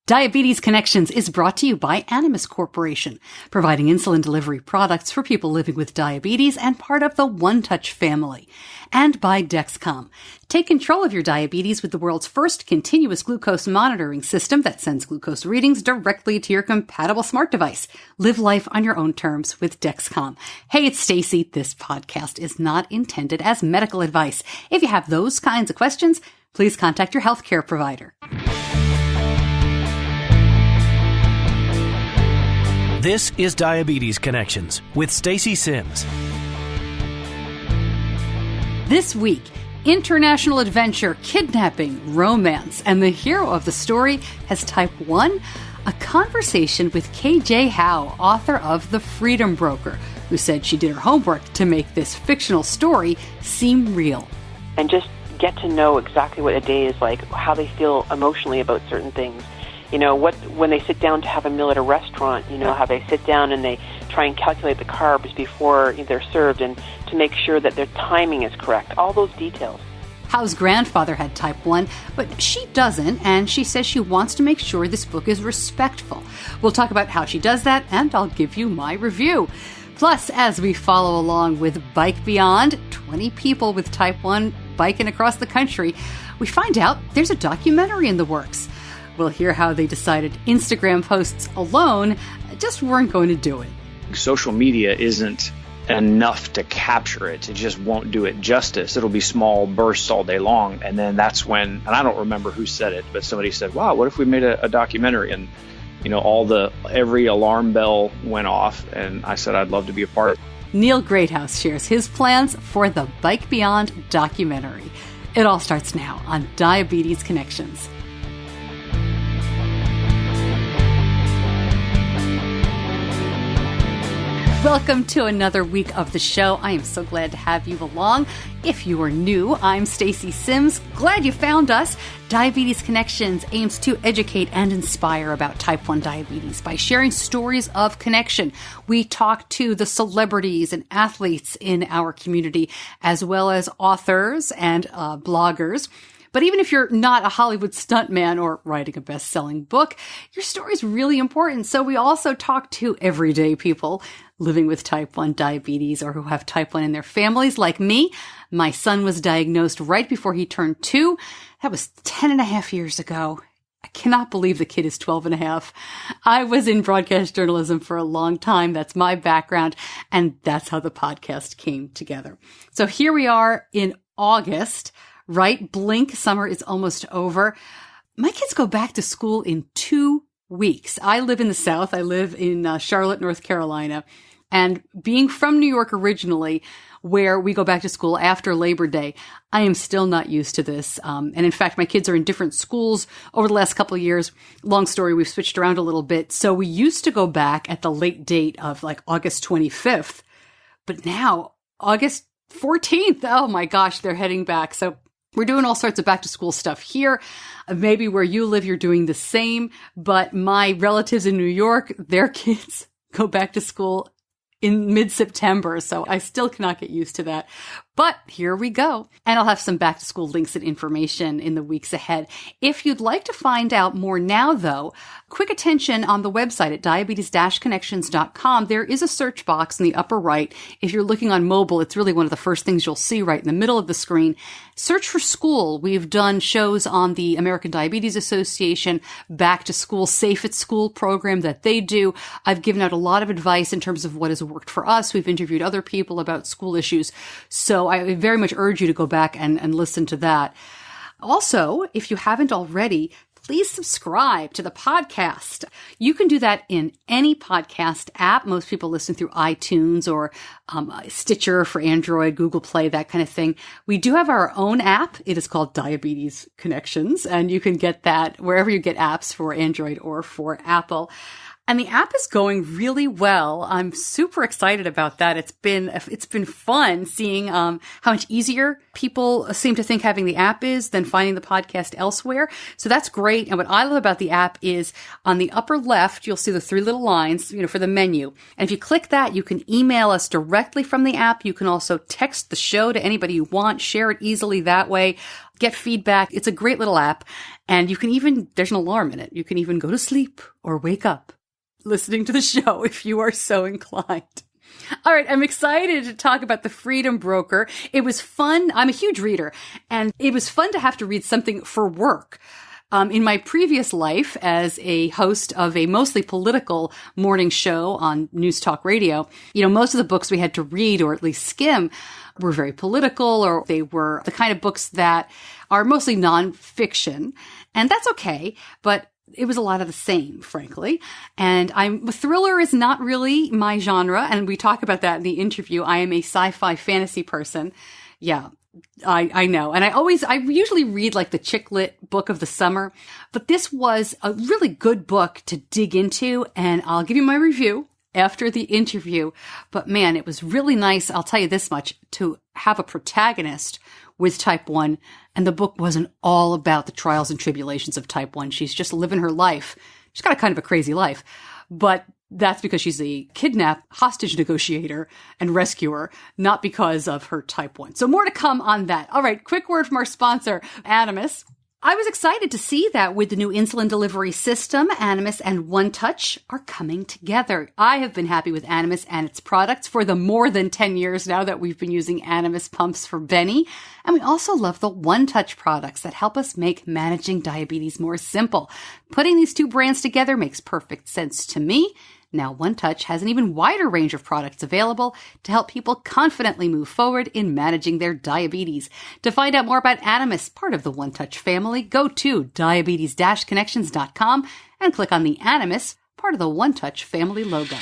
Diabetes Connections is brought to you by Animas Corporation, providing insulin delivery products for people living with diabetes and part of the One Touch family. And by Dexcom. Take control of your diabetes with the world's first continuous glucose monitoring system that sends glucose readings directly to your compatible smart device. Live life on your own terms with Dexcom. Hey, it's Stacey. This podcast is not intended as medical advice. If you have those kinds of questions, please contact your healthcare provider. This is Diabetes Connections with Stacey Sims. This week, international adventure, kidnapping, romance, and the hero of the story has Type 1, a conversation with KJ Howe, author of The Freedom Broker, who said she did her homework to make this fictional story seem real. And just get to know exactly what a day is like, how they feel emotionally about certain things. You know, when they sit down to have a meal at a restaurant, you know, how they sit down and they try and calculate the carbs before they're served and to make sure that their timing is correct. All those details. Howe's grandfather had Type 1, but she doesn't, and she says she wants to make sure this book is respectful. We'll talk about how she does that, and I'll give you my review. Plus, as we follow along with Bike Beyond, 20 people with Type 1 biking across the country, we find out there's a documentary in the works. We'll hear how they decided Instagram posts alone just weren't going to do it. Social media isn't enough to capture it. It just won't do it justice. It'll be small bursts all day long. And then that's when, and I don't remember who said it, but somebody said, wow, what if we made a documentary? And, you know, every alarm bell went off. And I said, I'd love to be a part of it. Neil Greathouse shares his plans for the Bike Beyond documentary. It all starts now on Diabetes Connections. Welcome to another week of the show. I am so glad to have you along. If you are new, I'm Stacey Sims. Glad you found us. Diabetes Connections aims to educate and inspire about Type 1 diabetes by sharing stories of connection. We talk to the celebrities and athletes in our community, as well as authors and bloggers. But even if you're not a Hollywood stuntman or writing a best-selling book, your story is really important. So we also talk to everyday people living with Type 1 diabetes or who have Type 1 in their families, like me. My son was diagnosed right before he turned 2. That was 10 and a half years ago. I cannot believe the kid is 12 and a half. I was in broadcast journalism for a long time. That's my background. And that's how the podcast came together. So here we are in August. Right? Blink, summer is almost over. My kids go back to school in 2 weeks. I live in the South. I live in Charlotte, North Carolina. And being from New York originally, where we go back to school after Labor Day, I am still not used to this. And in fact, my kids are in different schools over the last couple of years. Long story, we've switched around a little bit. So we used to go back at the late date of like August 25th. But now, August 14th, oh my gosh, they're heading back. So we're doing all sorts of back to school stuff here. Maybe where you live, you're doing the same. But my relatives in New York, their kids go back to school in mid-September. So I still cannot get used to that. But here we go. And I'll have some back to school links and information in the weeks ahead. If you'd like to find out more now, though, quick attention on the website at diabetes-connections.com. There is a search box in the upper right. If you're looking on mobile, it's really one of the first things you'll see right in the middle of the screen. Search for school. We've done shows on the American Diabetes Association, Back to School, Safe at School program that they do. I've given out a lot of advice in terms of what has worked for us. We've interviewed other people about school issues. So I very much urge you to go back and listen to that. Also, if you haven't already, please subscribe to the podcast. You can do that in any podcast app. Most people listen through iTunes or Stitcher for Android, Google Play, that kind of thing. We do have our own app. It is called Diabetes Connections, and you can get that wherever you get apps for Android or for Apple. And the app is going really well. I'm super excited about that. It's been fun seeing how much easier people seem to think having the app is than finding the podcast elsewhere. So that's great. And what I love about the app is on the upper left, you'll see the 3 little lines, for the menu. And if you click that, you can email us directly from the app. You can also text the show to anybody you want, share it easily that way, get feedback. It's a great little app. And you can even, there's an alarm in it. You can even go to sleep or wake up listening to the show if you are so inclined. All right, I'm excited to talk about The Freedom Broker. It was fun. I'm a huge reader, and it was fun to have to read something for work. In my previous life as a host of a mostly political morning show on News Talk Radio, most of the books we had to read or at least skim were very political, or they were the kind of books that are mostly nonfiction. And that's okay, but it was a lot of the same, frankly. And thriller is not really my genre. And we talk about that in the interview. I am a sci-fi fantasy person. Yeah, I know. And I usually read like the chick lit book of the summer, but this was a really good book to dig into. And I'll give you my review after the interview. But man, it was really nice. I'll tell you this much, to have a protagonist with type 1. And the book wasn't all about the trials and tribulations of type 1. She's just living her life. She's got a kind of a crazy life, but that's because she's a kidnap hostage negotiator and rescuer, not because of her type 1. So more to come on that. All right. Quick word from our sponsor, Animas. I was excited to see that with the new insulin delivery system, Animas and One Touch are coming together. I have been happy with Animas and its products for the more than 10 years now that we've been using Animas pumps for Benny. And we also love the One Touch products that help us make managing diabetes more simple. Putting these two brands together makes perfect sense to me. Now, One Touch has an even wider range of products available to help people confidently move forward in managing their diabetes. To find out more about Animas, part of the One Touch family, go to diabetes-connections.com and click on the Animas, part of the One Touch family logo.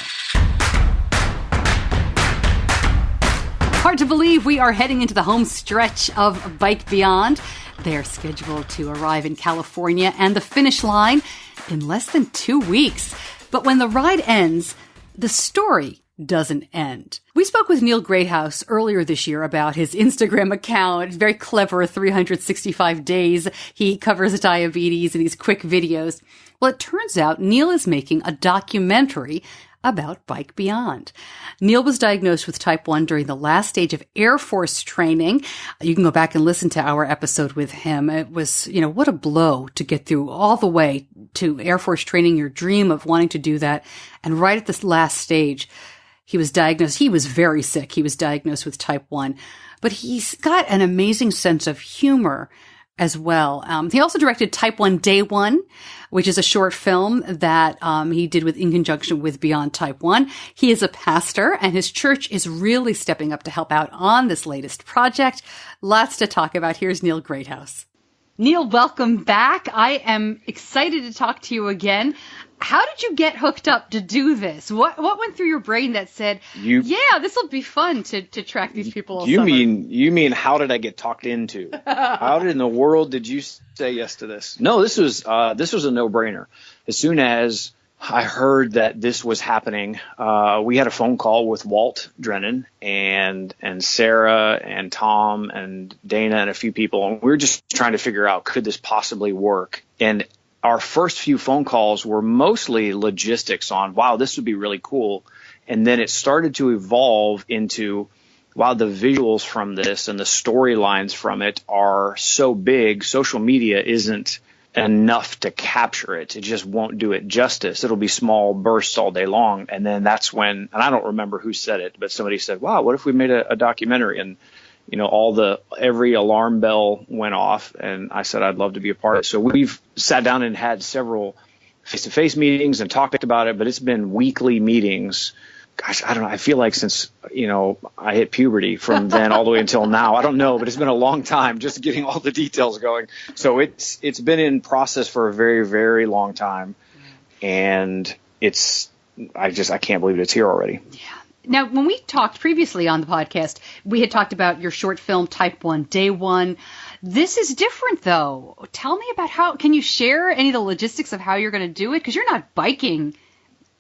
Hard to believe we are heading into the home stretch of Bike Beyond. They're scheduled to arrive in California and the finish line in less than 2 weeks. But when the ride ends, the story doesn't end. We spoke with Neil Greathouse earlier this year about his Instagram account. It's very clever, 365 days. He covers diabetes in these quick videos. Well, it turns out Neil is making a documentary about Bike Beyond. Neil was diagnosed with type 1 during the last stage of Air Force training. You can go back and listen to our episode with him. It was, what a blow to get through all the way to Air Force training, your dream of wanting to do that. And right at this last stage, he was diagnosed. He was very sick. He was diagnosed with type 1, but he's got an amazing sense of humor as well. He also directed Type 1 Day 1, which is a short film that he did in conjunction with Beyond Type 1. He is a pastor, and his church is really stepping up to help out on this latest project. Lots to talk about. Here's Neil Greathouse. Neil, welcome back. I am excited to talk to you again. How did you get hooked up to do this? What went through your brain that said, this will be fun to track these people all summer? You mean how did I get talked into? How in the world did you say yes to this? No, this was a no-brainer. As soon as I heard that this was happening, we had a phone call with Walt Drennan and Sarah and Tom and Dana and a few people, and we were just trying to figure out, could this possibly work? And our first few phone calls were mostly logistics on, wow, this would be really cool. And then it started to evolve into, wow, the visuals from this and the storylines from it are so big, social media isn't enough to capture it. It just won't do it justice. It'll be small bursts all day long. And then that's when, and I don't remember who said it, but somebody said, wow, what if we made a documentary? And every alarm bell went off, and I said I'd love to be a part of it. So we've sat down and had several face-to-face meetings and talked about it, but it's been weekly meetings. Gosh, I don't know. I feel like since, I hit puberty, from then all the way until now. I don't know, but it's been a long time just getting all the details going. So it's been in process for a very, very long time, and I can't believe it's here already. Yeah. Now, when we talked previously on the podcast, we had talked about your short film, Type 1 Day 1. This is different, though. Tell me about can you share any of the logistics of how you're going to do it? Because you're not biking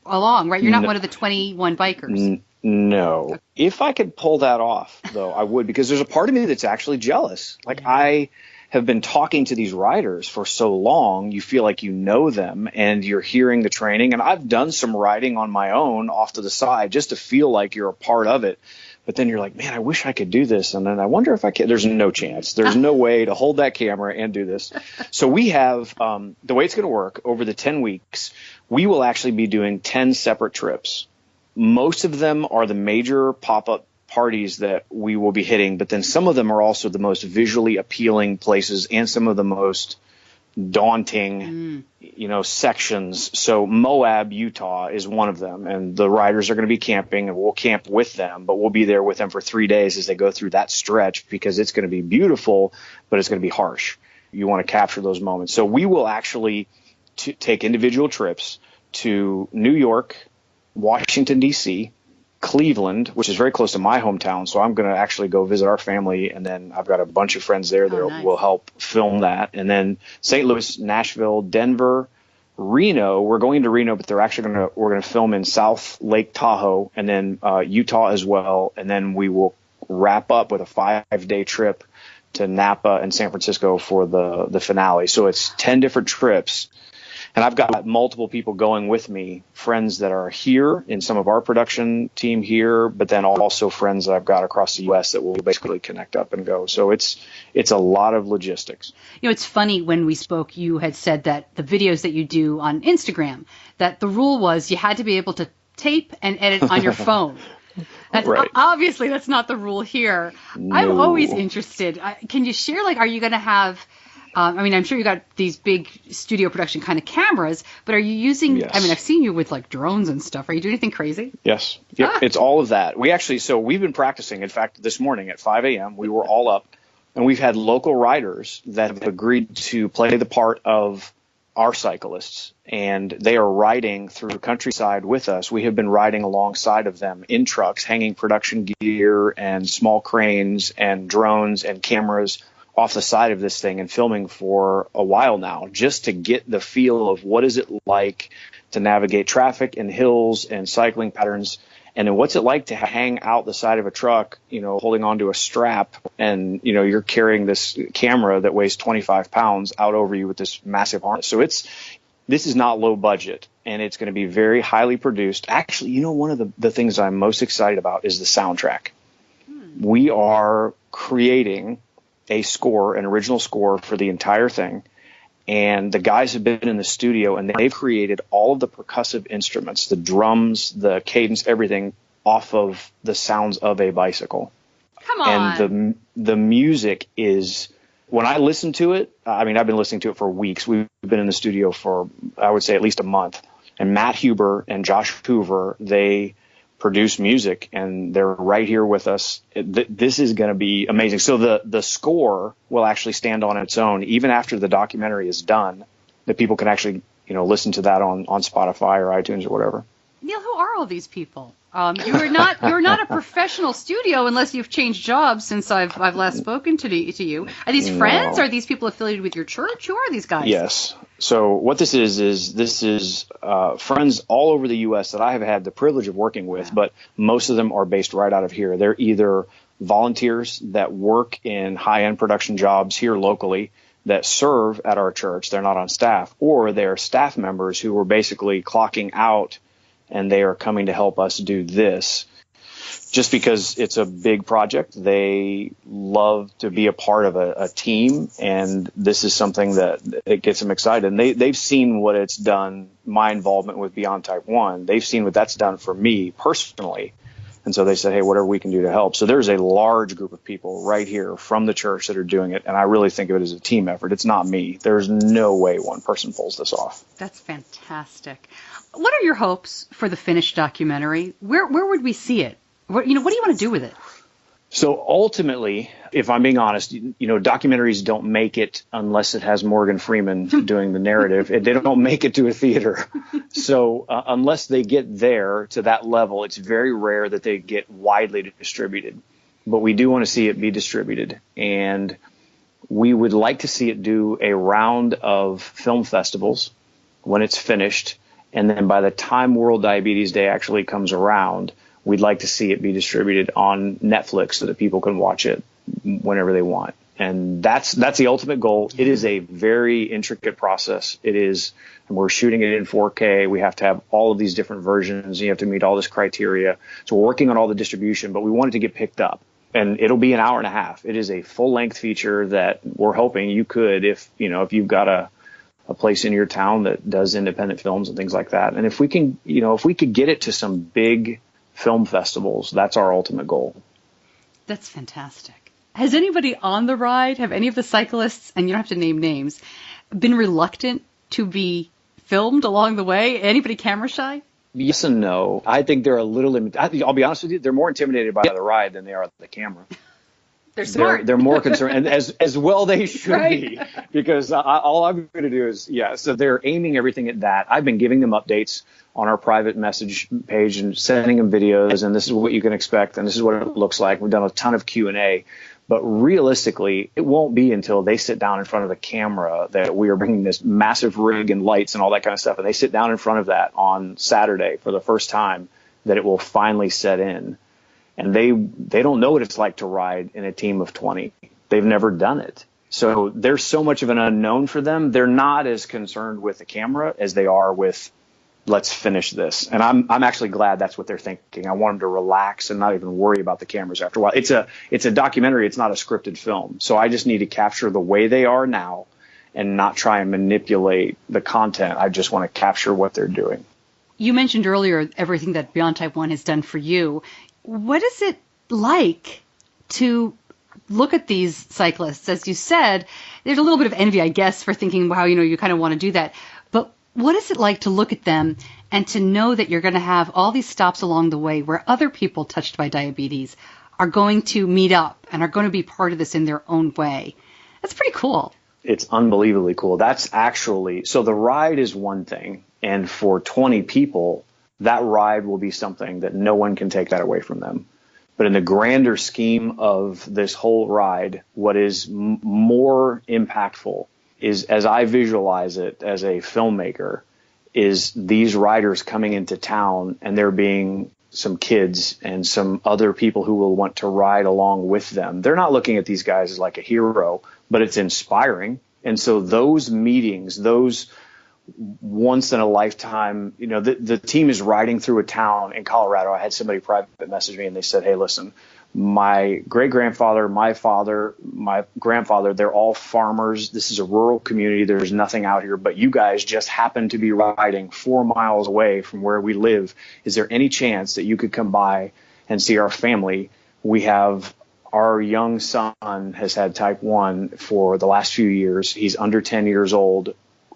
along, right? You're not one of the 21 bikers. No. If I could pull that off, though, I would, because there's a part of me that's actually jealous. I have been talking to these riders for so long, you feel like you know them and you're hearing the training. And I've done some riding on my own off to the side just to feel like you're a part of it. But then you're like, man, I wish I could do this. And then I wonder if I can. There's no chance. There's no way to hold that camera and do this. So we have the way it's going to work over the 10 weeks, we will actually be doing 10 separate trips. Most of them are the major pop-up parties that we will be hitting. But then some of them are also the most visually appealing places and some of the most daunting, sections. So Moab, Utah is one of them, and the riders are going to be camping, and we'll camp with them, but we'll be there with them for 3 days as they go through that stretch, because it's going to be beautiful, but it's going to be harsh. You want to capture those moments. So we will actually take individual trips to New York, Washington, D.C., Cleveland, which is very close to my hometown. So I'm going to actually go visit our family. And then I've got a bunch of friends there that will help film that. And then St. Louis, Nashville, Denver, Reno. We're going to Reno, but we're going to film in South Lake Tahoe, and then Utah as well. And then we will wrap up with a 5-day trip to Napa and San Francisco for the finale. So it's 10 different trips. And I've got multiple people going with me, friends that are here in some of our production team here, but then also friends that I've got across the U.S. that will basically connect up and go. So it's a lot of logistics. It's funny, when we spoke, you had said that the videos that you do on Instagram, that the rule was you had to be able to tape and edit on your phone. Right. Obviously, that's not the rule here. No. I'm always interested. Can you share, are you going to have... I'm sure you got these big studio production kind of cameras, but are you using, yes. I've seen you with drones and stuff. Are you doing anything crazy? Yes. Yep. It's all of that. We've been practicing. In fact, this morning at 5 a.m., we were all up, and we've had local riders that have agreed to play the part of our cyclists, and they are riding through the countryside with us. We have been riding alongside of them in trucks, hanging production gear and small cranes and drones and cameras off the side of this thing and filming for a while now, just to get the feel of what is it like to navigate traffic and hills and cycling patterns. And then what's it like to hang out the side of a truck, holding onto a strap, and, you're carrying this camera that weighs 25 pounds out over you with this massive harness. So this is not low budget, and it's going to be very highly produced. Actually, one of the things I'm most excited about is the soundtrack. We are creating an original score for the entire thing. And the guys have been in the studio, and they've created all of the percussive instruments, the drums, the cadence, everything off of the sounds of a bicycle. Come on. And the music is, when I listen to it, I've been listening to it for weeks. We've been in the studio for, I would say, at least a month. And Matt Huber and Josh Hoover, they produce music, and they're right here with us. This is going to be amazing. So the score will actually stand on its own even after the documentary is done, that people can actually listen to that on Spotify or iTunes or whatever. Neil, who are all these people? You're not a professional studio unless you've changed jobs since I've last spoken to you. Are these friends? Are these people affiliated with your church? Who are these guys? Yes. So what this is friends all over the U.S. that I have had the privilege of working with, but most of them are based right out of here. They're either volunteers that work in high-end production jobs here locally that serve at our church. They're not on staff, or they're staff members who are basically clocking out, and they are coming to help us do this. Just because it's a big project, they love to be a part of a team, and this is something that it gets them excited. And they've seen what it's done, my involvement with Beyond Type 1. They've seen what that's done for me personally. And so they said, hey, whatever we can do to help. So there's a large group of people right here from the church that are doing it, and I really think of it as a team effort. It's not me. There's no way one person pulls this off. That's fantastic. What are your hopes for the finished documentary? Where would we see it? What do you want to do with it? So ultimately, if I'm being honest, documentaries don't make it unless it has Morgan Freeman doing the narrative. They don't make it to a theater. So unless they get there to that level, it's very rare that they get widely distributed. But we do want to see it be distributed. And we would like to see it do a round of film festivals when it's finished. And then by the time World Diabetes Day actually comes around, we'd like to see it be distributed on Netflix so that people can watch it whenever they want. And that's the ultimate goal. It is a very intricate process. It is, and we're shooting it in 4K. We have to have all of these different versions. You have to meet all this criteria. So we're working on all the distribution, but we want it to get picked up. And it'll be an hour and a half. It is a full length feature that we're hoping you could, if you've got a place in your town that does independent films and things like that. And if we could get it to some big film festivals, that's our ultimate goal. That's fantastic. Has anybody on the ride, have any of the cyclists, and you don't have to name names, been reluctant to be filmed along the way? Anybody camera shy? Yes and no. I think they're a little, I'll be honest with you, they're more intimidated by the ride than they are the camera. They're smart. They're more concerned, and as well they should be, because all I'm going to do is, so they're aiming everything at that. I've been giving them updates on our private message page and sending them videos, and this is what you can expect, and this is what it looks like. We've done a ton of Q&A. But realistically, it won't be until they sit down in front of the camera that we are bringing this massive rig and lights and all that kind of stuff. And they sit down in front of that on Saturday for the first time that it will finally set in. And they don't know what it's like to ride in a team of 20. They've never done it. So there's so much of an unknown for them. They're not as concerned with the camera as they are with, let's finish this. And I'm actually glad that's what they're thinking. I want them to relax and not even worry about the cameras after a while. It's a documentary. It's not a scripted film. So I just need to capture the way they are now and not try and manipulate the content. I just want to capture what they're doing. You mentioned earlier everything that Beyond Type 1 has done for you. What is it like to look at these cyclists? As you said, there's a little bit of envy, I guess, for thinking, wow, you kind of want to do that. But what is it like to look at them and to know that you're going to have all these stops along the way where other people touched by diabetes are going to meet up and are going to be part of this in their own way? That's pretty cool. It's unbelievably cool. That's actually, so the ride is one thing. And for 20 people, that ride will be something that no one can take that away from them. But in the grander scheme of this whole ride, what is more impactful is, as I visualize it as a filmmaker, is these riders coming into town and there being some kids and some other people who will want to ride along with them. They're not looking at these guys as like a hero, but it's inspiring. And so those meetings, those once in a lifetime, the team is riding through a town in Colorado. I had somebody private message me and they said, hey, listen, my great-grandfather, my father, my grandfather, they're all farmers. This is a rural community. There's nothing out here, but you guys just happen to be riding 4 miles away from where we live. Is there any chance that you could come by and see our family? We have our young son has had type 1 for the last few years. He's under 10 years old.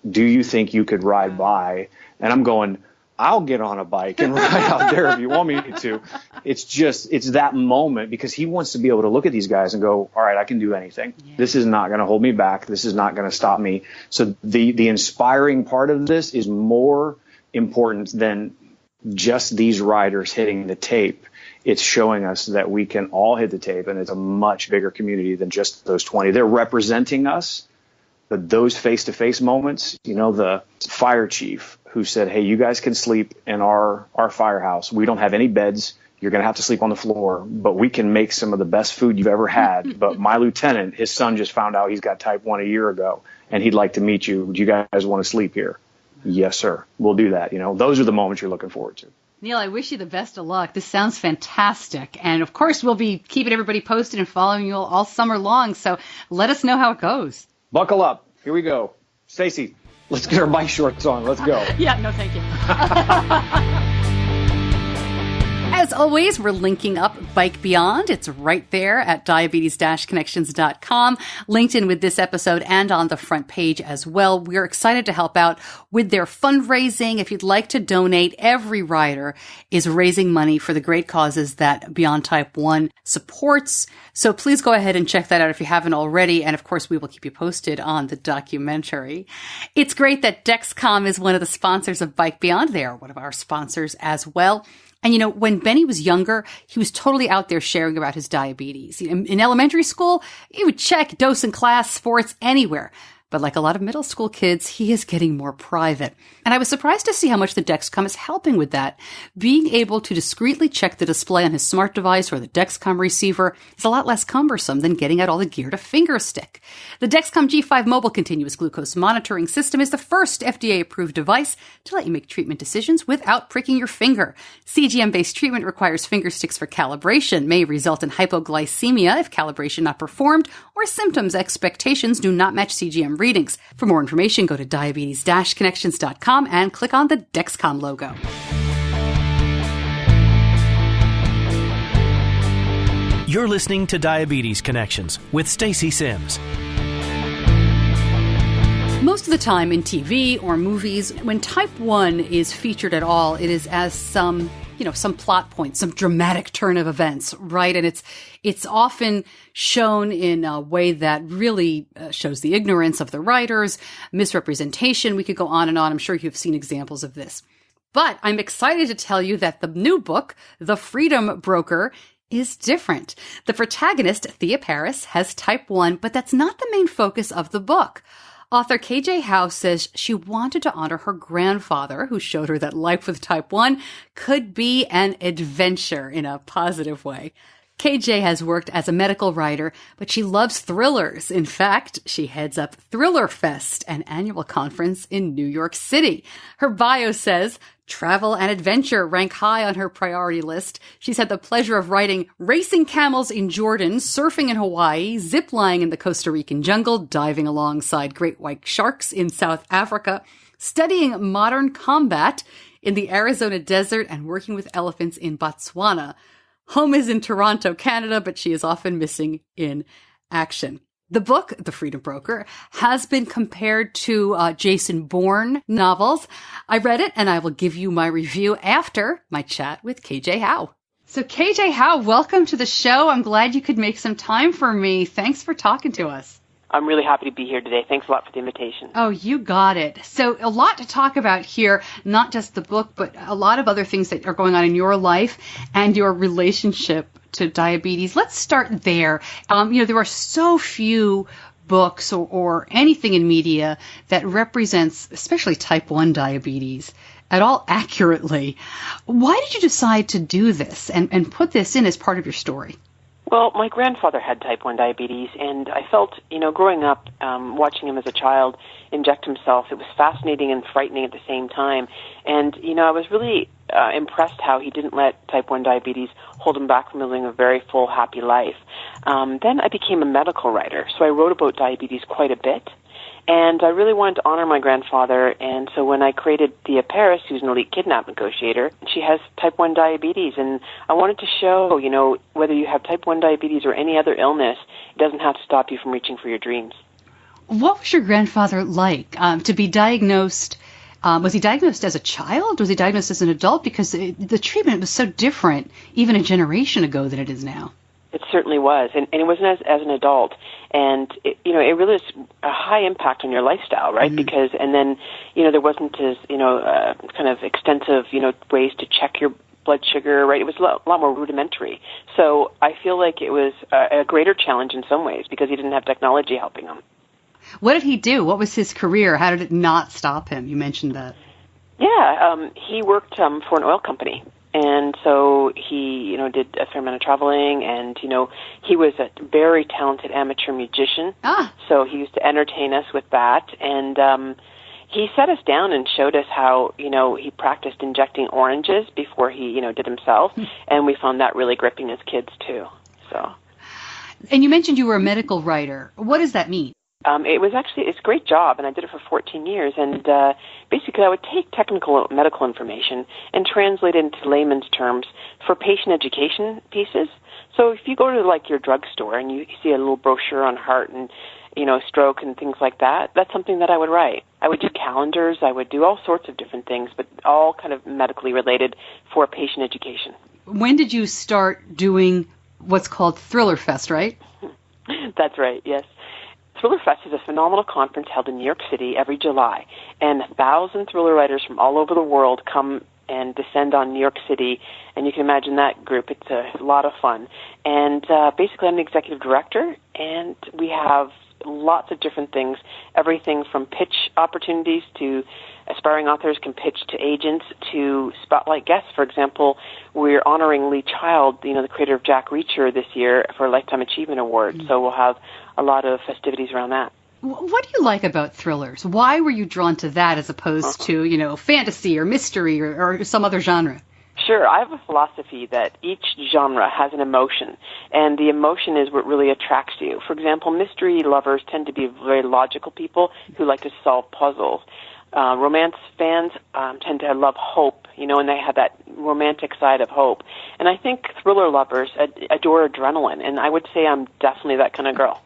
Do you think you could ride by? And I'm going, I'll get on a bike and ride out there if you want me to. It's that moment because he wants to be able to look at these guys and go, all right, I can do anything. Yeah. This is not going to hold me back. This is not going to stop me. So the inspiring part of this is more important than just these riders hitting the tape. It's showing us that we can all hit the tape, and it's a much bigger community than just those 20. They're representing us. But those face-to-face moments, the fire chief who said, hey, you guys can sleep in our firehouse. We don't have any beds. You're going to have to sleep on the floor, but we can make some of the best food you've ever had. But my lieutenant, his son just found out he's got type 1 a year ago, and he'd like to meet you. Do you guys want to sleep here? Yes, sir. We'll do that. Those are the moments you're looking forward to. Neil, I wish you the best of luck. This sounds fantastic. And, of course, we'll be keeping everybody posted and following you all summer long. So let us know how it goes. Buckle up. Here we go. Stacey, let's get our bike shorts on. Let's go. Yeah, no, thank you. As always, we're linking up Bike Beyond. It's right there at diabetes-connections.com, linked in with this episode and on the front page as well. We're excited to help out with their fundraising. If you'd like to donate, every rider is raising money for the great causes that Beyond Type 1 supports. So please go ahead and check that out if you haven't already. And of course, we will keep you posted on the documentary. It's great that Dexcom is one of the sponsors of Bike Beyond. They are one of our sponsors as well. And, when Benny was younger, he was totally out there sharing about his diabetes. In elementary school, he would check dose in class, sports, anywhere. But like a lot of middle school kids, he is getting more private. And I was surprised to see how much the Dexcom is helping with that. Being able to discreetly check the display on his smart device or the Dexcom receiver is a lot less cumbersome than getting out all the gear to finger stick. The Dexcom G5 mobile continuous glucose monitoring system is the first FDA-approved device to let you make treatment decisions without pricking your finger. CGM-based treatment requires finger sticks for calibration, may result in hypoglycemia if calibration not performed, or symptoms expectations do not match CGM readings. For more information, go to diabetes-connections.com and click on the Dexcom logo. You're listening to Diabetes Connections with Stacey Sims. Most of the time in TV or movies, when type 1 is featured at all, it is as some plot point, some dramatic turn of events, right? And it's often shown in a way that really shows the ignorance of the writers, misrepresentation. We could go on and on. I'm sure you've seen examples of this. But I'm excited to tell you that the new book, The Freedom Broker, is different. The protagonist, Thea Paris, has type 1, but that's not the main focus of the book. Author KJ Howe says she wanted to honor her grandfather, who showed her that life with type 1 could be an adventure in a positive way. KJ has worked as a medical writer, but she loves thrillers. In fact, she heads up Thriller Fest, an annual conference in New York City. Her bio says travel and adventure rank high on her priority list. She's had the pleasure of writing Racing Camels in Jordan, Surfing in Hawaii, Ziplining in the Costa Rican jungle, diving alongside great white sharks in South Africa, studying modern combat in the Arizona desert, and working with elephants in Botswana. Home is in Toronto, Canada, but she is often missing in action. The book, The Freedom Broker, has been compared to Jason Bourne novels. I read it, and I will give you my review after my chat with KJ Howe. So KJ Howe, welcome to the show. I'm glad you could make some time for me. Thanks for talking to us. I'm really happy to be here today. Thanks a lot for the invitation. Oh, you got it. So a lot to talk about here, not just the book, but a lot of other things that are going on in your life and your relationship to diabetes. Let's start there. There are so few books or anything in media that represents, especially type 1 diabetes, at all accurately. Why did you decide to do this and put this in as part of your story? Well, my grandfather had type 1 diabetes, and I felt, growing up, watching him as a child inject himself, it was fascinating and frightening at the same time. And, I was really impressed how he didn't let type 1 diabetes hold him back from living a very full, happy life. Then I became a medical writer, so I wrote about diabetes quite a bit. And I really wanted to honor my grandfather, and so when I created Thea Paris, who's an elite kidnap negotiator, she has type 1 diabetes, and I wanted to show, whether you have type 1 diabetes or any other illness, it doesn't have to stop you from reaching for your dreams. What was your grandfather like to be diagnosed? Was he diagnosed as a child? Was he diagnosed as an adult? Because the treatment was so different even a generation ago than it is now. It certainly was, and it wasn't as an adult, and it really is a high impact on your lifestyle, right? Mm-hmm. Because, and then, there wasn't as, kind of extensive, ways to check your blood sugar, right? It was a lot more rudimentary. So I feel like it was a greater challenge in some ways because he didn't have technology helping him. What did he do? What was his career? How did it not stop him? You mentioned that. Yeah, he worked for an oil company. And so he, did a fair amount of traveling, and, he was a very talented amateur musician. So he used to entertain us with that. And he sat us down and showed us how, he practiced injecting oranges before he, did himself. And we found that really gripping as kids, too. So. And you mentioned you were a medical writer. What does that mean? It's a great job, and I did it for 14 years, and basically I would take technical medical information and translate it into layman's terms for patient education pieces. So if you go to, your drugstore and you see a little brochure on heart and, stroke and things like that, that's something that I would write. I would do calendars, I would do all sorts of different things, but all kind of medically related for patient education. When did you start doing what's called Thriller Fest, right? That's right, yes. Thriller Fest is a phenomenal conference held in New York City every July, and 1,000 thriller writers from all over the world come and descend on New York City, and you can imagine that group. It's a lot of fun. And basically I'm the executive director, and we have lots of different things, everything from pitch opportunities to aspiring authors can pitch to agents to spotlight guests. For example, we're honoring Lee Child, the creator of Jack Reacher, this year for a Lifetime Achievement Award. Mm-hmm. So we'll have a lot of festivities around that. What do you like about thrillers? Why were you drawn to that as opposed to, fantasy or mystery or some other genre? Sure. I have a philosophy that each genre has an emotion, and the emotion is what really attracts you. For example, mystery lovers tend to be very logical people who like to solve puzzles. Romance fans tend to love hope, and they have that romantic side of hope. And I think thriller lovers adore adrenaline, and I would say I'm definitely that kind of girl.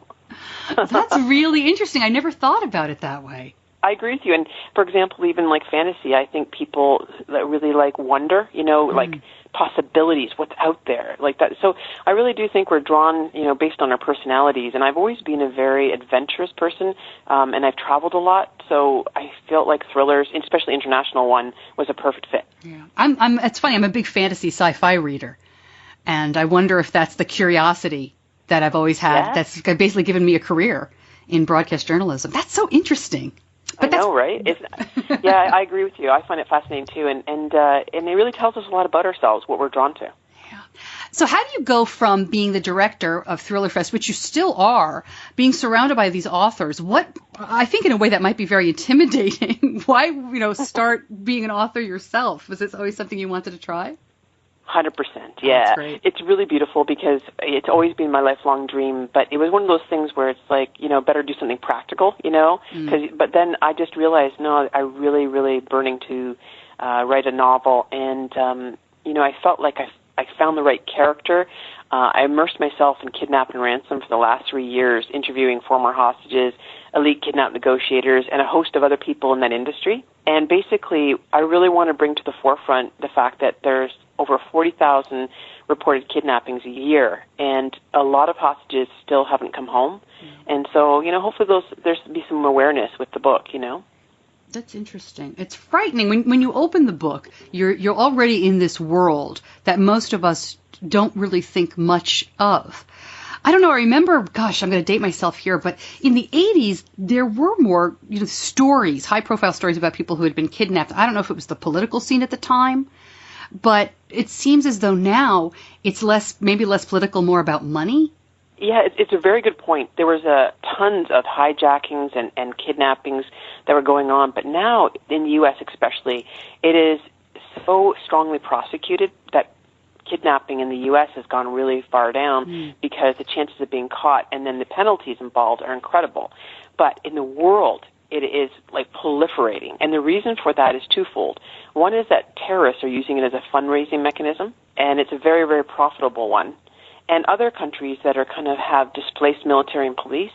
That's really interesting. I never thought about it that way. I agree with you. And, for example, even like fantasy, I think people that really like wonder, like possibilities, what's out there, like that. So I really do think we're drawn, based on our personalities. And I've always been a very adventurous person, and I've traveled a lot. So I felt like thrillers, especially international one, was a perfect fit. Yeah, it's funny. I'm a big fantasy sci-fi reader, and I wonder if that's the curiosity that I've always had. That's basically given me a career in broadcast journalism. That's so interesting. But I know, right? Yeah, I agree with you. I find it fascinating too, and it really tells us a lot about ourselves, what we're drawn to. Yeah. So how do you go from being the director of Thriller Fest, which you still are, being surrounded by these authors? What I think in a way that might be very intimidating. Why, start being an author yourself? Was this always something you wanted to try? 100%, yeah. It's really beautiful because it's always been my lifelong dream, but it was one of those things where it's like, better do something practical, but then I just realized, no, I really, really burning to write a novel, and, I felt like I found the right character. I immersed myself in kidnap and ransom for the last 3 years, interviewing former hostages, elite kidnap negotiators, and a host of other people in that industry. And basically, I really want to bring to the forefront the fact that there's over 40,000 reported kidnappings a year, and a lot of hostages still haven't come home. And so, hopefully there's be some awareness with the book, That's interesting. It's frightening. When you open the book, you're already in this world that most of us don't really think much of. I don't know, I remember, gosh, I'm going to date myself here, but in the 80s, there were more stories, high-profile stories about people who had been kidnapped. I don't know if it was the political scene at the time, but it seems as though now it's maybe less political, more about money. Yeah, it's a very good point. There was tons of hijackings and kidnappings that were going on, but now in the U.S. especially, it is so strongly prosecuted that kidnapping in the U.S. has gone really far down because the chances of being caught and then the penalties involved are incredible. But in the world, it is like proliferating. And the reason for that is twofold. One is that terrorists are using it as a fundraising mechanism, and it's a very, very profitable one. And other countries that are kind of have displaced military and police,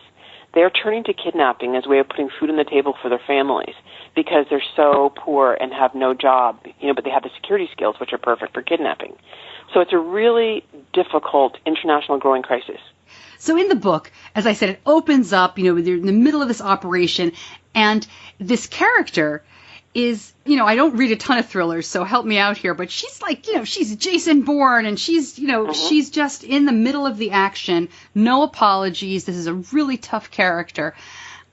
they're turning to kidnapping as a way of putting food on the table for their families because they're so poor and have no job, but they have the security skills which are perfect for kidnapping. So it's a really difficult international growing crisis. So in the book, as I said, it opens up, they're in the middle of this operation, and this character is, I don't read a ton of thrillers, so help me out here, but she's like, she's Jason Bourne, and she's, she's just in the middle of the action, no apologies, this is a really tough character.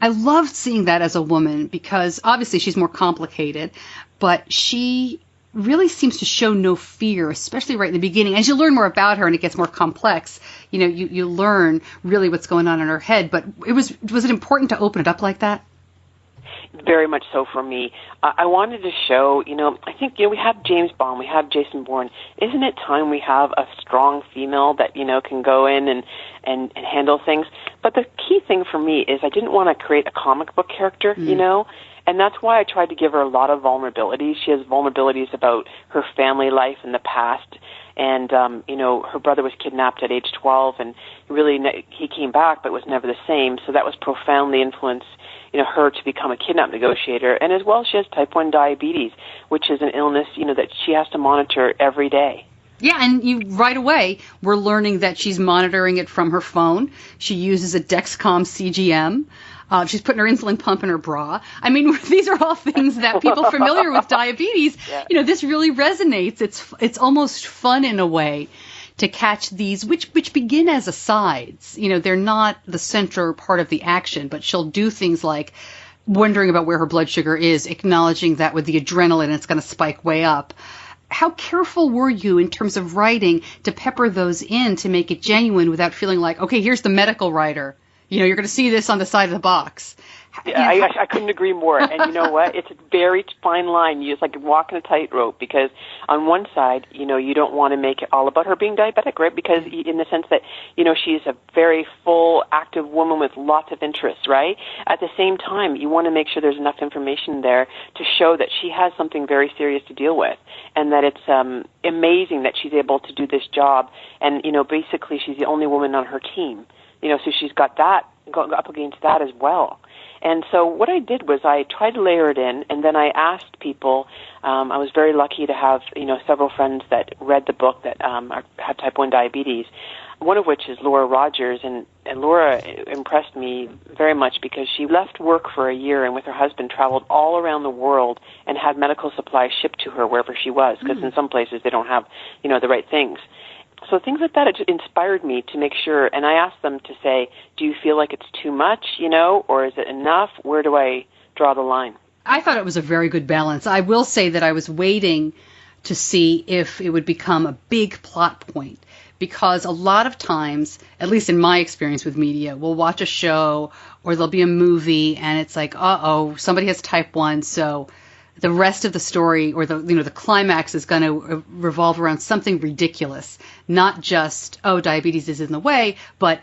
I loved seeing that as a woman because obviously she's more complicated, but she really seems to show no fear, especially right in the beginning. As you learn more about her and it gets more complex, you learn really what's going on in her head. But was it important to open it up like that? Very much so for me. I wanted to show, I think, we have James Bond, we have Jason Bourne. Isn't it time we have a strong female that, can go in and handle things? But the key thing for me is I didn't want to create a comic book character, and that's why I tried to give her a lot of vulnerabilities. She has vulnerabilities about her family life in the past. And, her brother was kidnapped at age 12, and really he came back but was never the same. So that was profoundly influenced, her to become a kidnap negotiator. And as well, she has type 1 diabetes, which is an illness, that she has to monitor every day. Yeah, and right away, we're learning that she's monitoring it from her phone. She uses a Dexcom CGM. She's putting her insulin pump in her bra. I mean, these are all things that people familiar with diabetes, this really resonates. It's almost fun in a way to catch these, which begin as asides. You know, they're not the center part of the action, but she'll do things like wondering about where her blood sugar is, acknowledging that with the adrenaline it's going to spike way up. How careful were you in terms of writing to pepper those in to make it genuine without feeling like, okay, here's the medical writer. You know, you're going to see this on the side of the box. Yeah, I couldn't agree more. And you know what? It's a very fine line. It's like walking a tightrope, because on one side, you know, you don't want to make it all about her being diabetic, right? Because in the sense that, you know, she's a very full, active woman with lots of interests, right? At the same time, you want to make sure there's enough information there to show that she has something very serious to deal with, and that it's amazing that she's able to do this job. And, you know, basically she's the only woman on her team. You know, so she's got that, up against that as well. And so what I did was I tried to layer it in, and then I asked people. I was very lucky to have, you know, several friends that read the book that have type 1 diabetes, one of which is Laura Rogers. And Laura impressed me very much because she left work for a year and with her husband traveled all around the world and had medical supplies shipped to her wherever she was, because in some places they don't have, you know, the right things. So things like that, it just inspired me to make sure, and I asked them to say, do you feel like it's too much, you know, or is it enough? Where do I draw the line? I thought it was a very good balance. I will say that I was waiting to see if it would become a big plot point, because a lot of times, at least in my experience with media, we'll watch a show or there'll be a movie and it's like, somebody has type 1, so the rest of the story or the climax is going to revolve around something ridiculous, not just, diabetes is in the way, but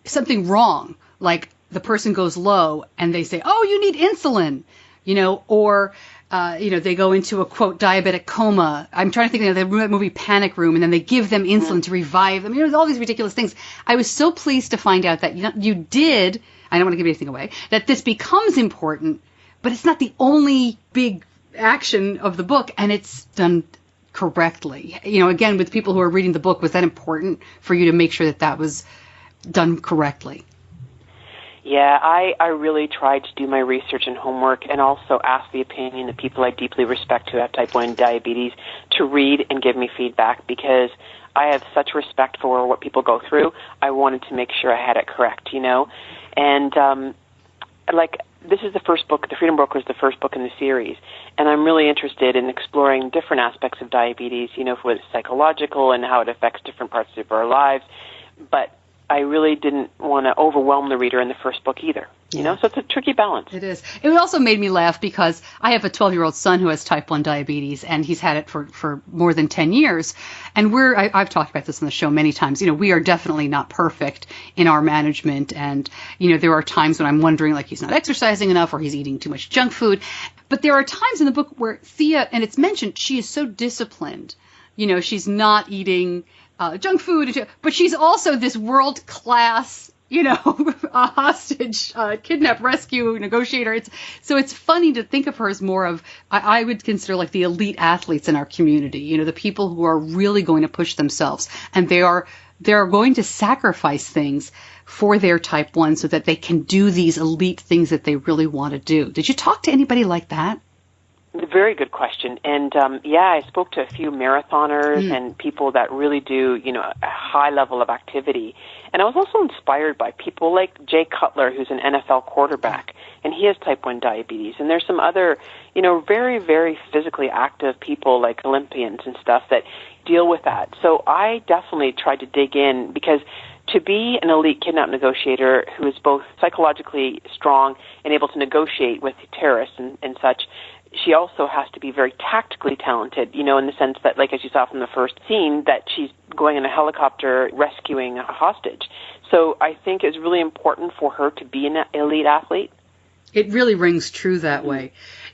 something wrong. Like the person goes low and they say, you need insulin, you know, or, they go into a quote diabetic coma. I'm trying to think of the movie Panic Room, and then they give them insulin to revive them. You know, all these ridiculous things. I was so pleased to find out that you did, I don't want to give anything away, that this becomes important, but it's not the only big action of the book, and it's done correctly. You know, again, with people who are reading the book, was that important for you to make sure that that was done correctly? Yeah, I really tried to do my research and homework, and also ask the opinion of people I deeply respect who have type 1 diabetes to read and give me feedback, because I have such respect for what people go through. I wanted to make sure I had it correct, you know. And this is the first book, The Freedom Broker is the first book in the series, and I'm really interested in exploring different aspects of diabetes, you know, whether it's psychological and how it affects different parts of our lives, but I really didn't want to overwhelm the reader in the first book either. You know, so it's a tricky balance. It is. It also made me laugh because I have a 12-year-old son who has type 1 diabetes, and he's had it for more than 10 years. And I've talked about this on the show many times. You know, we are definitely not perfect in our management. And, you know, there are times when I'm wondering, like, he's not exercising enough or he's eating too much junk food. But there are times in the book where Thea, and it's mentioned, she is so disciplined. You know, she's not eating junk food, but she's also this world-class, you know, a hostage, kidnap, rescue, negotiator. It's funny to think of her as more of, I would consider like the elite athletes in our community, you know, the people who are really going to push themselves, and they're going to sacrifice things for their type 1 so that they can do these elite things that they really want to do. Did you talk to anybody like that? Very good question. And, I spoke to a few marathoners and people that really do, you know, a high level of activity. And I was also inspired by people like Jay Cutler, who's an NFL quarterback, and he has type 1 diabetes. And there's some other, you know, very, very physically active people like Olympians and stuff that deal with that. So I definitely tried to dig in, because to be an elite kidnap negotiator who is both psychologically strong and able to negotiate with terrorists and such, she also has to be very tactically talented, you know, in the sense that, like as you saw from the first scene, that she's going in a helicopter rescuing a hostage. So I think it's really important for her to be an elite athlete. It really rings true that way.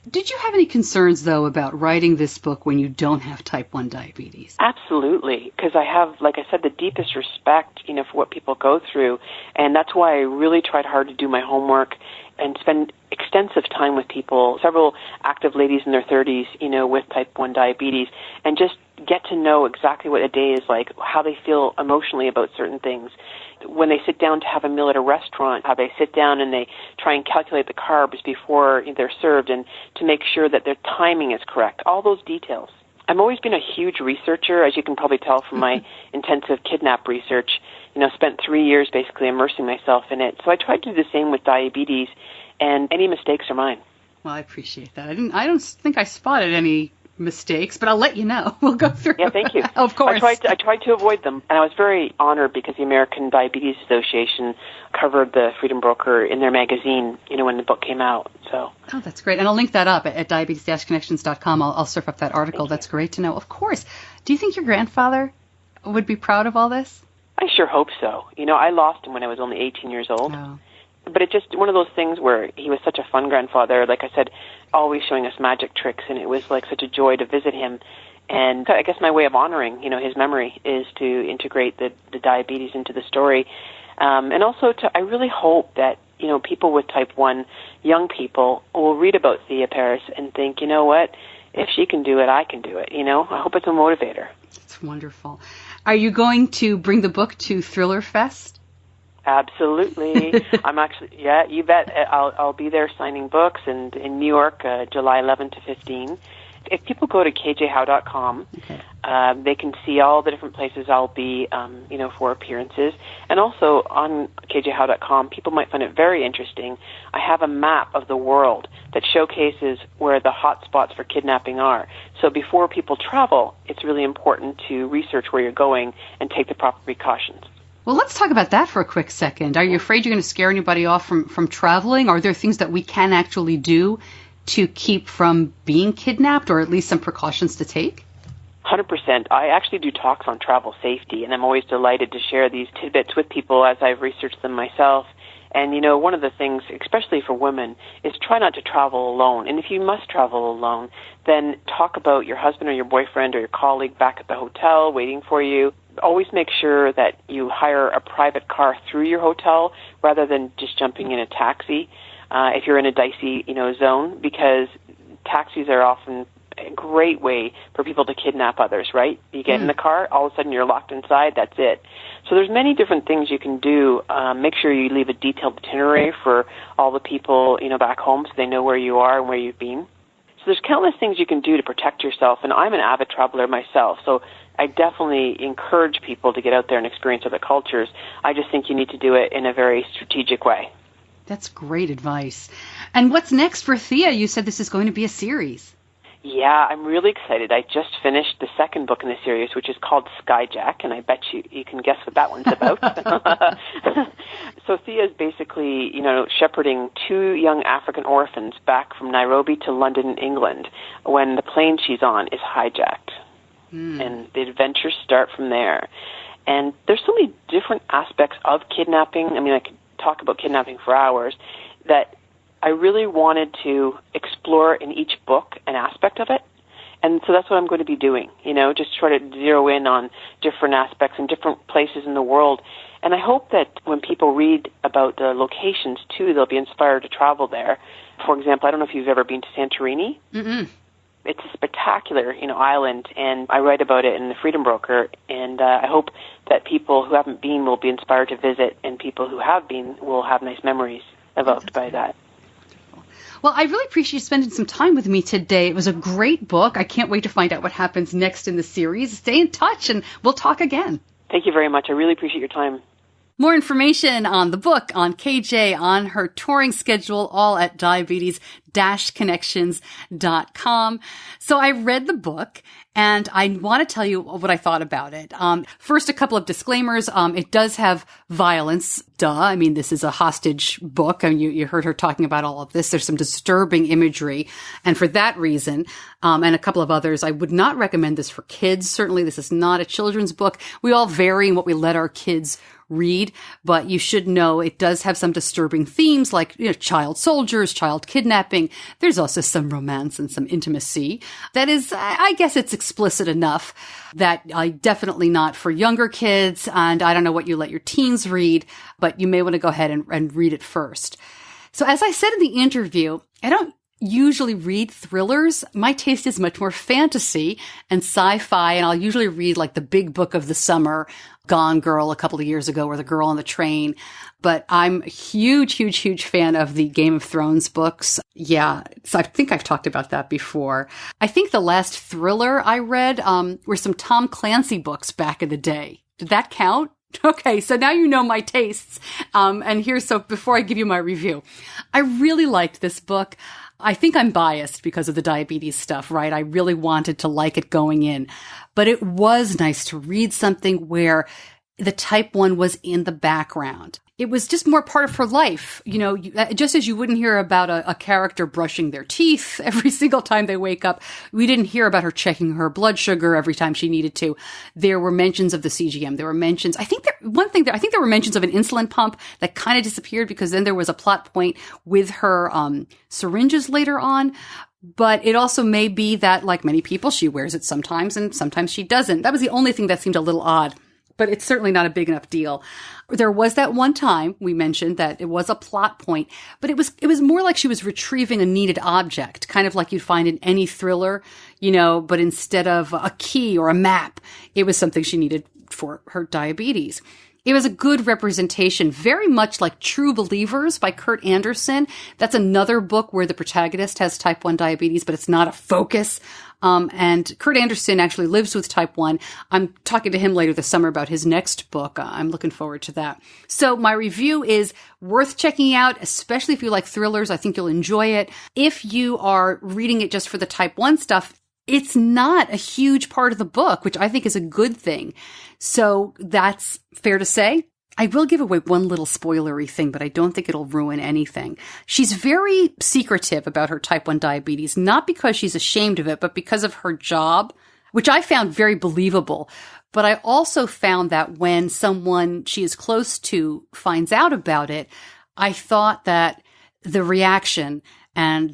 Did you have any concerns, though, about writing this book when you don't have type 1 diabetes? Absolutely, because I have, like I said, the deepest respect, you know, for what people go through, and that's why I really tried hard to do my homework and spend extensive time with people, several active ladies in their 30s, you know, with type 1 diabetes, and just get to know exactly what a day is like, how they feel emotionally about certain things. When they sit down to have a meal at a restaurant, how they sit down and they try and calculate the carbs before they're served, and to make sure that their timing is correct, all those details. I've always been a huge researcher, as you can probably tell from my intensive kidnap research. Spent 3 years basically immersing myself in it. So I tried to do the same with diabetes, and any mistakes are mine. Well, I appreciate that. I don't think I spotted any mistakes, but I'll let you know. We'll go through. Yeah, thank you. Of course. I tried to avoid them, and I was very honored because the American Diabetes Association covered the Freedom Broker in their magazine, when the book came out. So. Oh, that's great. And I'll link that up at diabetes-connections.com. I'll surf up that article. That's great to know. Of course. Do you think your grandfather would be proud of all this? I sure hope so. I lost him when I was only 18 years old. Oh. But it's just one of those things where he was such a fun grandfather, like I said, always showing us magic tricks, and it was like such a joy to visit him. And I guess my way of honoring, his memory is to integrate the diabetes into the story. And also I really hope that, people with type 1, young people, will read about Thea Paris and think, you know what, if she can do it, I can do it, I hope it's a motivator. It's wonderful. Are you going to bring the book to Thriller Fest? Absolutely. I'm actually, yeah, you bet. I'll be there signing books and in New York, July 11 to 15. If people go to kjhowe.com, okay. They can see all the different places I'll be, for appearances. And also on kjhowe.com, people might find it very interesting. I have a map of the world that showcases where the hot spots for kidnapping are. So before people travel, it's really important to research where you're going and take the proper precautions. Well, let's talk about that for a quick second. Are you afraid you're going to scare anybody off from traveling? Are there things that we can actually do to keep from being kidnapped, or at least some precautions to take? 100%. I actually do talks on travel safety, and I'm always delighted to share these tidbits with people as I've researched them myself. And, one of the things, especially for women, is try not to travel alone. And if you must travel alone, then talk about your husband or your boyfriend or your colleague back at the hotel waiting for you. Always make sure that you hire a private car through your hotel rather than just jumping in a taxi if you're in a dicey, zone, because taxis are often a great way for people to kidnap others, right? You get in the car, all of a sudden you're locked inside, that's it. So there's many different things you can do. Make sure you leave a detailed itinerary for all the people, back home so they know where you are and where you've been. So there's countless things you can do to protect yourself, and I'm an avid traveler myself, so I definitely encourage people to get out there and experience other cultures. I just think you need to do it in a very strategic way. That's great advice. And what's next for Thea? You said this is going to be a series. Yeah, I'm really excited. I just finished the second book in the series, which is called Skyjack, and I bet you can guess what that one's about. So Thea is basically, shepherding two young African orphans back from Nairobi to London, England, when the plane she's on is hijacked. And the adventures start from there. And there's so many different aspects of kidnapping. I mean, I could talk about kidnapping for hours, that I really wanted to explore in each book an aspect of it. And so that's what I'm going to be doing, just try to zero in on different aspects and different places in the world. And I hope that when people read about the locations, too, they'll be inspired to travel there. For example, I don't know if you've ever been to Santorini. Mm-mm. It's a spectacular, island, and I write about it in the Freedom Broker, and I hope that people who haven't been will be inspired to visit, and people who have been will have nice memories evoked by that. Well, I really appreciate you spending some time with me today. It was a great book. I can't wait to find out what happens next in the series. Stay in touch, and we'll talk again. Thank you very much. I really appreciate your time. More information on the book, on KJ, on her touring schedule, all at diabetes-connections.com. So I read the book, and I want to tell you what I thought about it. First, a couple of disclaimers. It does have violence. Duh. I mean, this is a hostage book. I mean, you heard her talking about all of this. There's some disturbing imagery. And for that reason, and a couple of others, I would not recommend this for kids. Certainly, this is not a children's book. We all vary in what we let our kids read, but you should know it does have some disturbing themes like child soldiers, child kidnapping. There's also some romance and some intimacy. That is, I guess it's explicit enough that definitely not for younger kids, and I don't know what you let your teens read, but you may want to go ahead and read it first. So as I said in the interview, I don't usually read thrillers. My taste is much more fantasy and sci-fi, and I'll usually read like the big book of the summer, Gone Girl a couple of years ago, or The Girl on the Train. But I'm a huge fan of the Game of Thrones books. Yeah, so I think I've talked about that before. I think the last thriller I read were some Tom Clancy books back in the day. Did that count? Okay, so now you know my tastes. So before I give you my review, I really liked this book. I think I'm biased because of the diabetes stuff, right? I really wanted to like it going in. But it was nice to read something where the type 1 was in the background. It was just more part of her life. You know, just as you wouldn't hear about a character brushing their teeth every single time they wake up, we didn't hear about her checking her blood sugar every time she needed to. There were mentions of the CGM. There were mentions, I think there were mentions of an insulin pump that kind of disappeared because then there was a plot point with her syringes later on. But it also may be that, like many people, she wears it sometimes and sometimes she doesn't. That was the only thing that seemed a little odd. But it's certainly not a big enough deal. There was that one time we mentioned that it was a plot point, but it was more like she was retrieving a needed object, kind of like you'd find in any thriller, you know, but instead of a key or a map, it was something she needed for her diabetes. It was a good representation, very much like True Believers by Kurt Anderson. That's another book where the protagonist has type 1 diabetes, but it's not a focus. And Kurt Anderson actually lives with type 1. I'm talking to him later this summer about his next book. I'm looking forward to that. So my review is worth checking out, especially if you like thrillers. I think you'll enjoy it. If you are reading it just for the type 1 stuff, it's not a huge part of the book, which I think is a good thing. So that's fair to say. I will give away one little spoilery thing, but I don't think it'll ruin anything. She's very secretive about her type 1 diabetes, not because she's ashamed of it, but because of her job, which I found very believable. But I also found that when someone she is close to finds out about it, I thought that the reaction and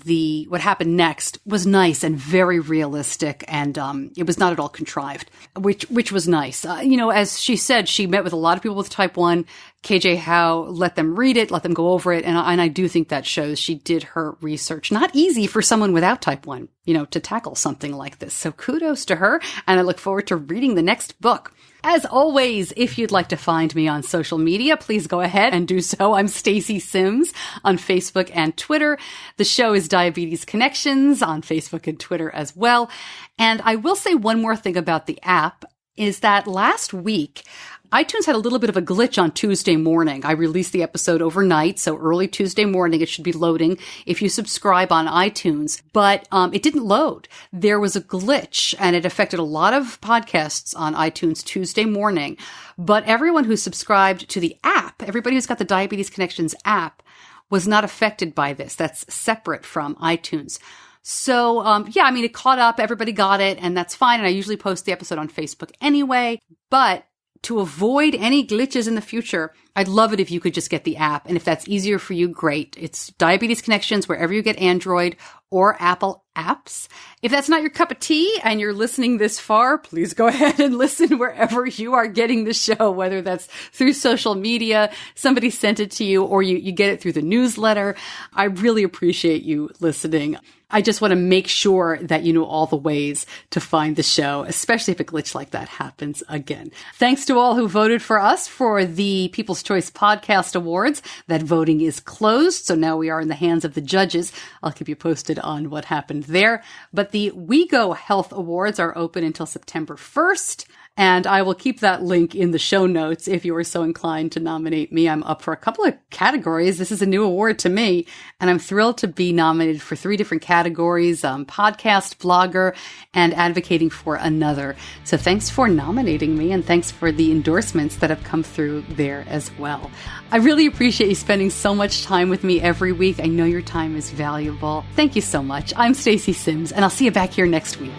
what happened next was nice and very realistic, and it was not at all contrived, which was nice. As she said, she met with a lot of people with type 1. KJ Howe let them read it, let them go over it, and I do think that shows she did her research. Not easy for someone without type 1, to tackle something like this. So kudos to her, and I look forward to reading the next book. As always, if you'd like to find me on social media, please go ahead and do so. I'm Stacey Sims on Facebook and Twitter. The show is Diabetes Connections on Facebook and Twitter as well. And I will say one more thing about the app is that last week, iTunes had a little bit of a glitch on Tuesday morning. I released the episode overnight, so early Tuesday morning it should be loading if you subscribe on iTunes. But it didn't load. There was a glitch, and it affected a lot of podcasts on iTunes Tuesday morning. But everyone who subscribed to the app, everybody who's got the Diabetes Connections app, was not affected by this. That's separate from iTunes. So, it caught up. Everybody got it, and that's fine. And I usually post the episode on Facebook anyway. But to avoid any glitches in the future, I'd love it if you could just get the app. And if that's easier for you, great. It's Diabetes Connections wherever you get Android or Apple apps. If that's not your cup of tea and you're listening this far, please go ahead and listen wherever you are getting the show, whether that's through social media, somebody sent it to you, or you get it through the newsletter. I really appreciate you listening. I just want to make sure that you know all the ways to find the show, especially if a glitch like that happens again. Thanks to all who voted for us for the People's Choice Podcast Awards. That voting is closed, so now we are in the hands of the judges. I'll keep you posted on what happened there. But the WeGo Health Awards are open until September 1st. And I will keep that link in the show notes if you are so inclined to nominate me. I'm up for a couple of categories. This is a new award to me, and I'm thrilled to be nominated for 3 different categories, podcast, blogger, and advocating for another. So thanks for nominating me, and thanks for the endorsements that have come through there as well. I really appreciate you spending so much time with me every week. I know your time is valuable. Thank you so much. I'm Stacey Sims, and I'll see you back here next week.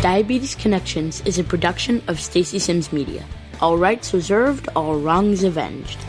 Diabetes Connections is a production of Stacey Sims Media. All rights reserved, all wrongs avenged.